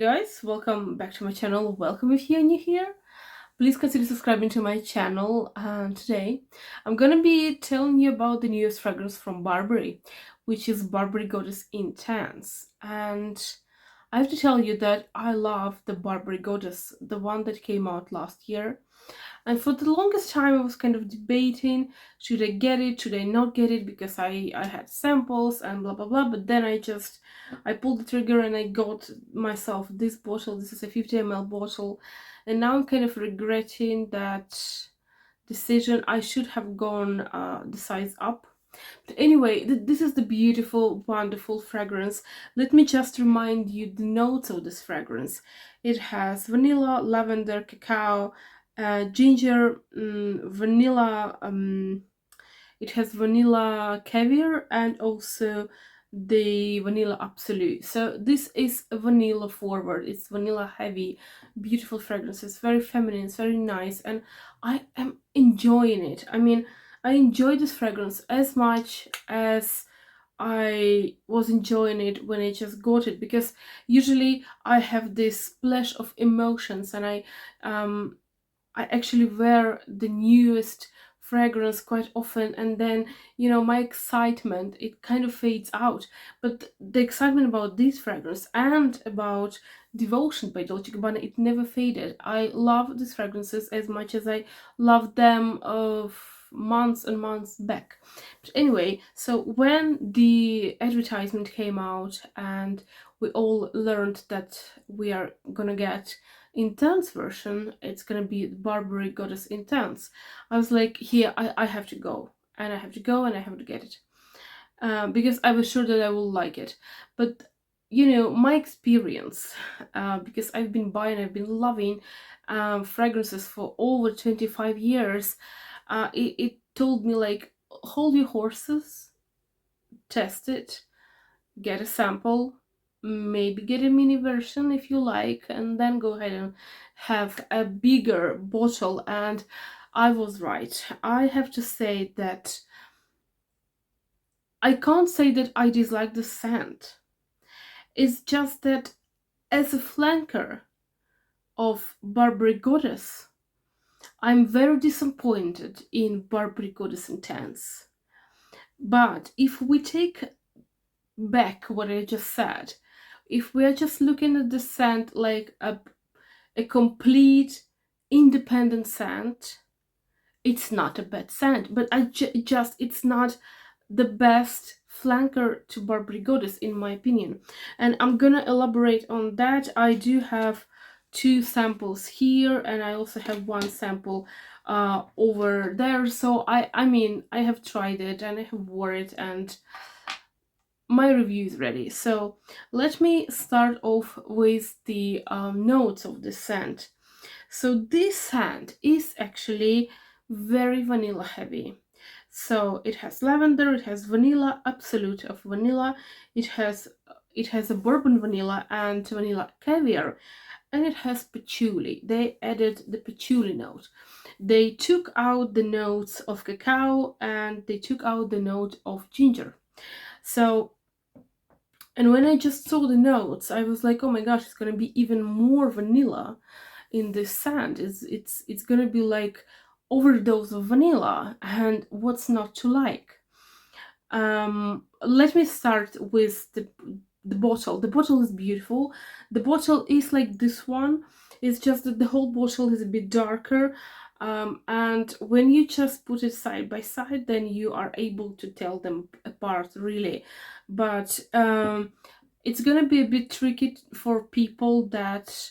Guys, welcome back to my channel. Welcome if you're new here. Please consider subscribing to my channel. And today I'm gonna be telling you about the newest fragrance from Burberry, which is Burberry Goddess Intense. And I have to tell you that I love the Burberry Goddess, the one that came out last year. And for the longest time, I was kind of debating, should I get it, should I not get it, because I had samples and blah blah blah. But then I pulled the trigger and I got myself this bottle. This is a 50 ml bottle, and now I'm kind of regretting that decision. I should have gone the size up. But anyway, this is the beautiful, wonderful fragrance. Let me just remind you the notes of this fragrance. It has vanilla, lavender, cacao, ginger, vanilla. It has vanilla caviar and also the vanilla absolute. So this is a vanilla forward. It's vanilla heavy, beautiful fragrance. It's very feminine. It's very nice, and I am enjoying it. I mean, I enjoy this fragrance as much as I was enjoying it when I just got it, because usually I have this splash of emotions, and I actually wear the newest fragrance quite often, and then my excitement, it kind of fades out. But the excitement about this fragrance and about Devotion by Dolce & Gabbana, it never faded. I love these fragrances as much as I loved them of months and months back. But anyway, so when the advertisement came out and we all learned that we are gonna get Intense version, it's gonna be Burberry Goddess Intense. I was like, here, I have to go, and I have to go, and I have to get it, because I was sure that I will like it. But my experience, because I've been buying, I've been loving fragrances for over 25 years, it told me, like, hold your horses, test it, get a sample, maybe get a mini version if you like, and then go ahead and have a bigger bottle. And I was right. I have to say that I can't say that I dislike the scent. It's just that as a flanker of Burberry Goddess, I'm very disappointed in Burberry Goddess Intense. But if we take back what I just said, if we're just looking at the scent like a complete independent scent, it's not a bad scent. But it's not the best flanker to Burberry Goddess, in my opinion. And I'm gonna elaborate on that. I do have two samples here, and I also have one sample over there. So I mean, I have tried it and I have worn it, and my review is ready. So let me start off with the notes of the scent. So this scent is actually very vanilla heavy. So it has lavender, it has vanilla, absolute of vanilla, it has a bourbon vanilla and vanilla caviar, and it has patchouli. They added the patchouli note. They took out the notes of cacao and they took out the note of ginger. So, and when I just saw the notes, I was like, oh my gosh, it's gonna be even more vanilla in this scent. It's gonna be like overdose of vanilla, and what's not to like? Let me start with the bottle. The bottle is beautiful. The bottle is like this one. It's just that the whole bottle is a bit darker. And when you just put it side by side, then you are able to tell them apart, really. But it's gonna be a bit tricky for people that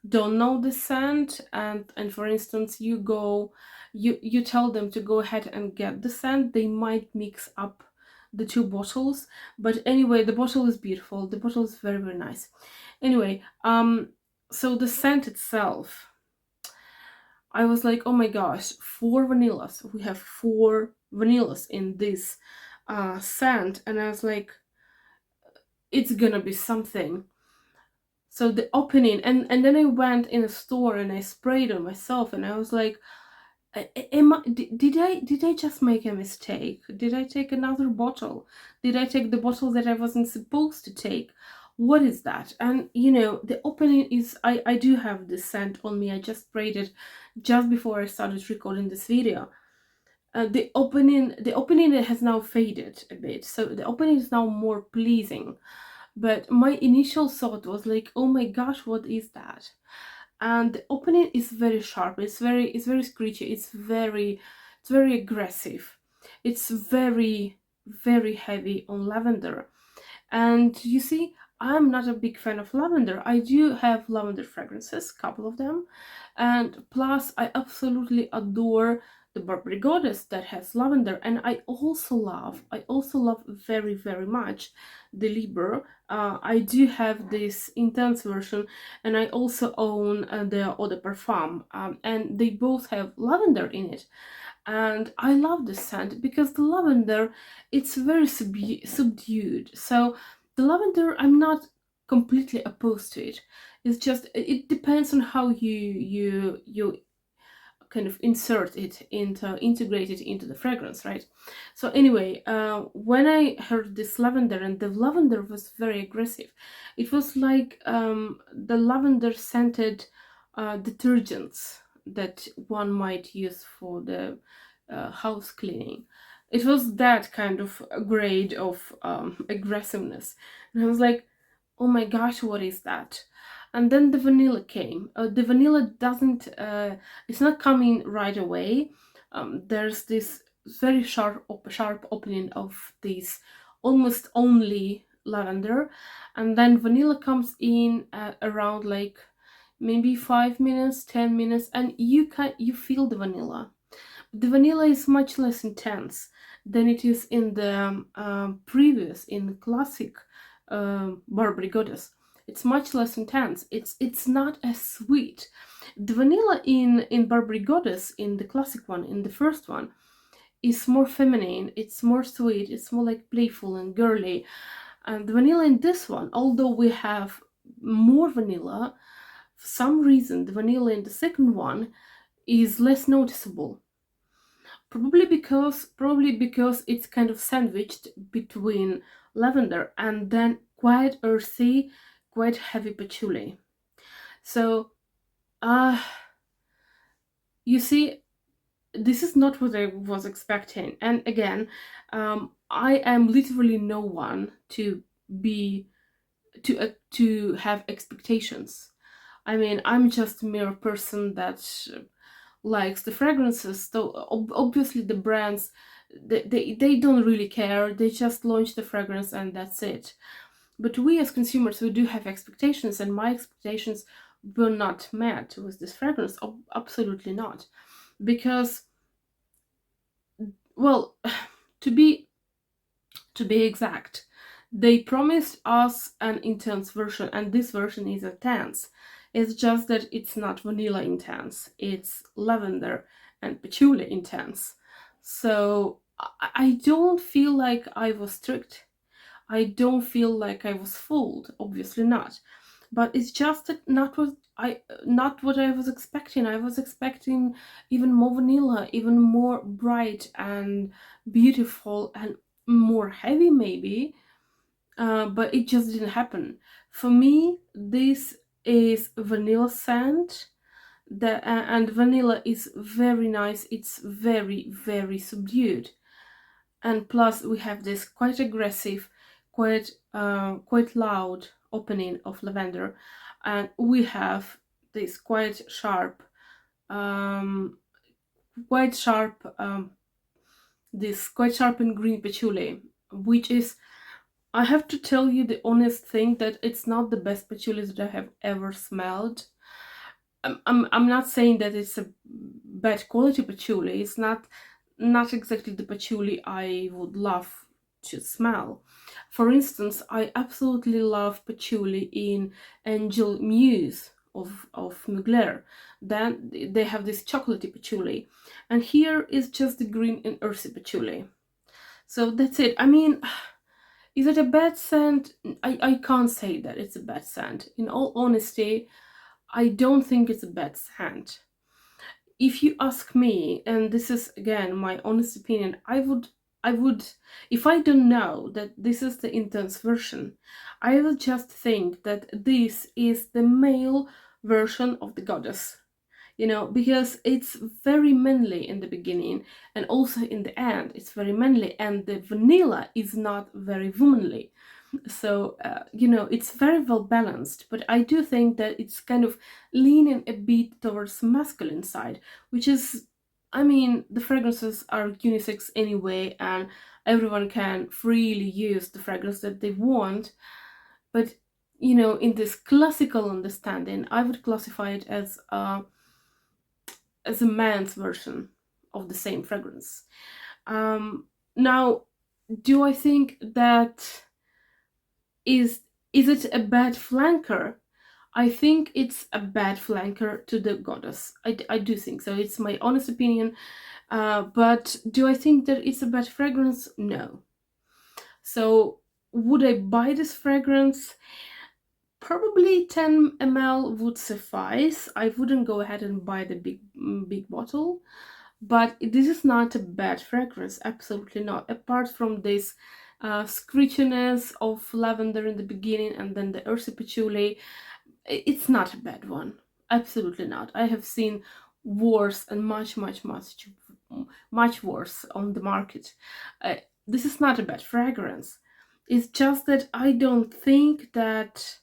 don't know the scent, and for instance, you tell them to go ahead and get the scent, they might mix up the two bottles. But anyway, the bottle is beautiful. The bottle is very, very nice. Anyway, so the scent itself, I was like, oh my gosh, 4 vanillas. We have 4 vanillas in this scent, and I was like, it's gonna be something. So the opening, and then I went in a store and I sprayed on myself, and I was like, did I just make a mistake? Did I take another bottle? Did I take the bottle that I wasn't supposed to take? what is that? And the opening is, I do have this scent on me. I just sprayed it just before I started recording this video. The opening has now faded a bit, so the opening is now more pleasing. But my initial thought was like, oh my gosh, what is that? And the opening is very sharp. It's very screechy. It's very aggressive. It's very heavy on lavender. And you see, I'm not a big fan of lavender. I do have lavender fragrances, couple of them, and plus I absolutely adore the Burberry Goddess that has lavender. And I also love very, very much the Libre. I do have this intense version, and I also own the Eau de Parfum, and they both have lavender in it. And I love the scent because the lavender, it's very subdued. So the lavender, I'm not completely opposed to it. It's just, it depends on how you kind of integrate it into the fragrance, right? So anyway, when I heard this lavender, and the lavender was very aggressive, it was like the lavender scented detergents that one might use for the house cleaning. It was that kind of grade of aggressiveness, and I was like, oh my gosh, what is that? And then the vanilla came. The vanilla doesn't, it's not coming right away. There's this very sharp opening of this almost only lavender, and then vanilla comes in around like maybe 5 minutes, 10 minutes, and you feel the vanilla. The vanilla is much less intense than it is in the previous, in the classic Burberry Goddess. It's much less intense. It's not as sweet. The vanilla in Burberry Goddess, in the classic one, in the first one, is more feminine. It's more sweet. It's more like playful and girly. And the vanilla in this one, although we have more vanilla, for some reason the vanilla in the second one is less noticeable. Probably because it's kind of sandwiched between lavender and then quite earthy, quite heavy patchouli. So you see, this is not what I was expecting. And again, I am literally no one to have expectations. I mean, I'm just a mere person that likes the fragrances. So obviously the brands, they don't really care. They just launch the fragrance and that's it. But we as consumers, we do have expectations, and my expectations were not met with this fragrance. Absolutely not. Because, well, to be exact, they promised us an intense version, and this version is intense. It's just that it's not vanilla intense, it's lavender and patchouli intense. So I don't feel like I was tricked. I don't feel like I was fooled, obviously not. But it's just that not what I was expecting. I was expecting even more vanilla, even more bright and beautiful and more heavy maybe. But it just didn't happen. For me, this is vanilla scent. And vanilla is very nice. It's very, very subdued. And plus we have this quite aggressive, quite loud opening of lavender, and we have this um, quite sharp, this quite sharp and green patchouli, which is, I have to tell you the honest thing, that it's not the best patchouli that I have ever smelled. I'm not saying that it's a bad quality patchouli. It's not exactly the patchouli I would love to smell. For instance, I absolutely love patchouli in Angel Muse of Mugler. Then they have this chocolatey patchouli, and here is just the green and earthy patchouli. So that's it. I mean, is it a bad scent? I can't say that it's a bad scent. In all honesty, I don't think it's a bad scent. If you ask me, and this is again my honest opinion, I would I would, if I don't know that this is the intense version, I will just think that this is the male version of the goddess, because it's very manly in the beginning, and also in the end it's very manly, and the vanilla is not very womanly. So it's very well balanced, but I do think that it's kind of leaning a bit towards masculine side, which is, I mean, the fragrances are unisex anyway, and everyone can freely use the fragrance that they want. But in this classical understanding, I would classify it as a man's version of the same fragrance. Now, do I think that is it a bad flanker? I think it's a bad flanker to the goddess. I do think so. It's my honest opinion. But do I think that it's a bad fragrance? No. So would I buy this fragrance? Probably 10 ml would suffice. I wouldn't go ahead and buy the big bottle. But this is not a bad fragrance, absolutely not. Apart from this screechiness of lavender in the beginning and then the earthy patchouli, it's not a bad one. Absolutely not. I have seen worse and much, much, much, much worse on the market. This is not a bad fragrance. It's just that I don't think that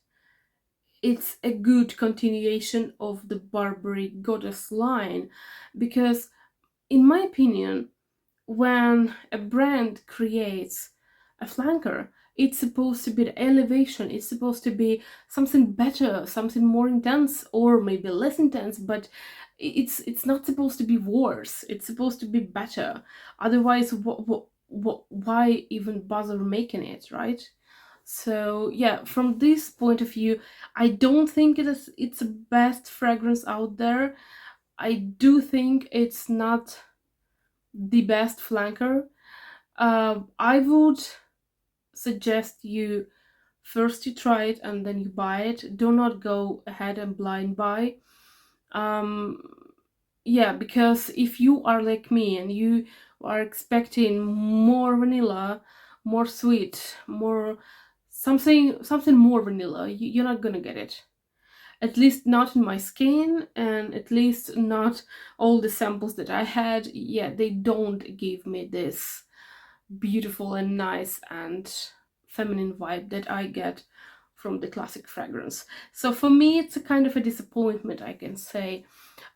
it's a good continuation of the Burberry Goddess line, because in my opinion, when a brand creates a flanker, it's supposed to be the elevation, it's supposed to be something better, something more intense, or maybe less intense, but it's not supposed to be worse, it's supposed to be better. Otherwise, why even bother making it, right? So yeah, from this point of view, I don't think it's the best fragrance out there. I do think it's not the best flanker. I would suggest you first you try it and then you buy it. Do not go ahead and blind buy. Um, yeah, because if you are like me and you are expecting more vanilla, more sweet, more something more vanilla, you're not gonna get it. At least not in my skin, and at least not all the samples that I had. Yeah, they don't give me this beautiful and nice and feminine vibe that I get from the classic fragrance. So for me, it's a kind of a disappointment, I can say.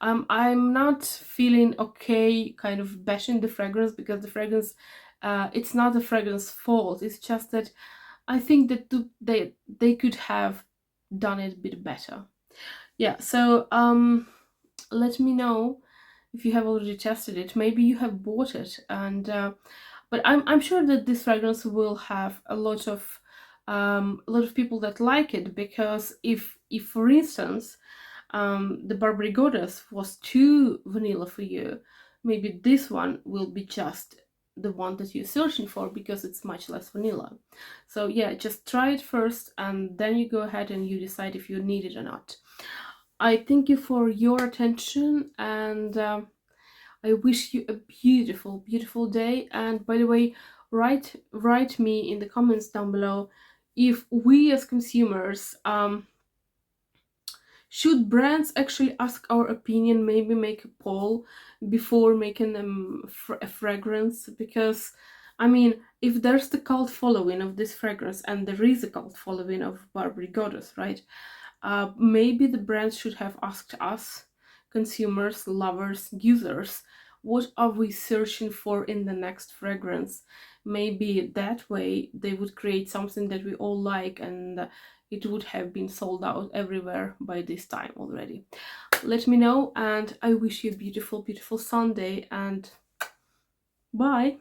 I'm not feeling okay kind of bashing the fragrance, because the fragrance, it's not the fragrance fault. It's just that I think that they could have done it a bit better. Yeah, so let me know if you have already tested it. Maybe you have bought it, and but I'm sure that this fragrance will have a lot of people that like it, because if for instance the Burberry Goddess was too vanilla for you, maybe this one will be just the one that you're searching for, because it's much less vanilla. So yeah, just try it first and then you go ahead and you decide if you need it or not. I thank you for your attention, and I wish you a beautiful, beautiful day. And by the way, write me in the comments down below if we as consumers should brands actually ask our opinion, maybe make a poll before making them a fragrance. Because I mean, if there's the cult following of this fragrance, and there is a cult following of Burberry Goddess, right? Maybe the brands should have asked us, consumers, lovers, users, what are we searching for in the next fragrance? Maybe that way they would create something that we all like, and it would have been sold out everywhere by this time already. Let me know, and I wish you a beautiful, beautiful Sunday, and bye!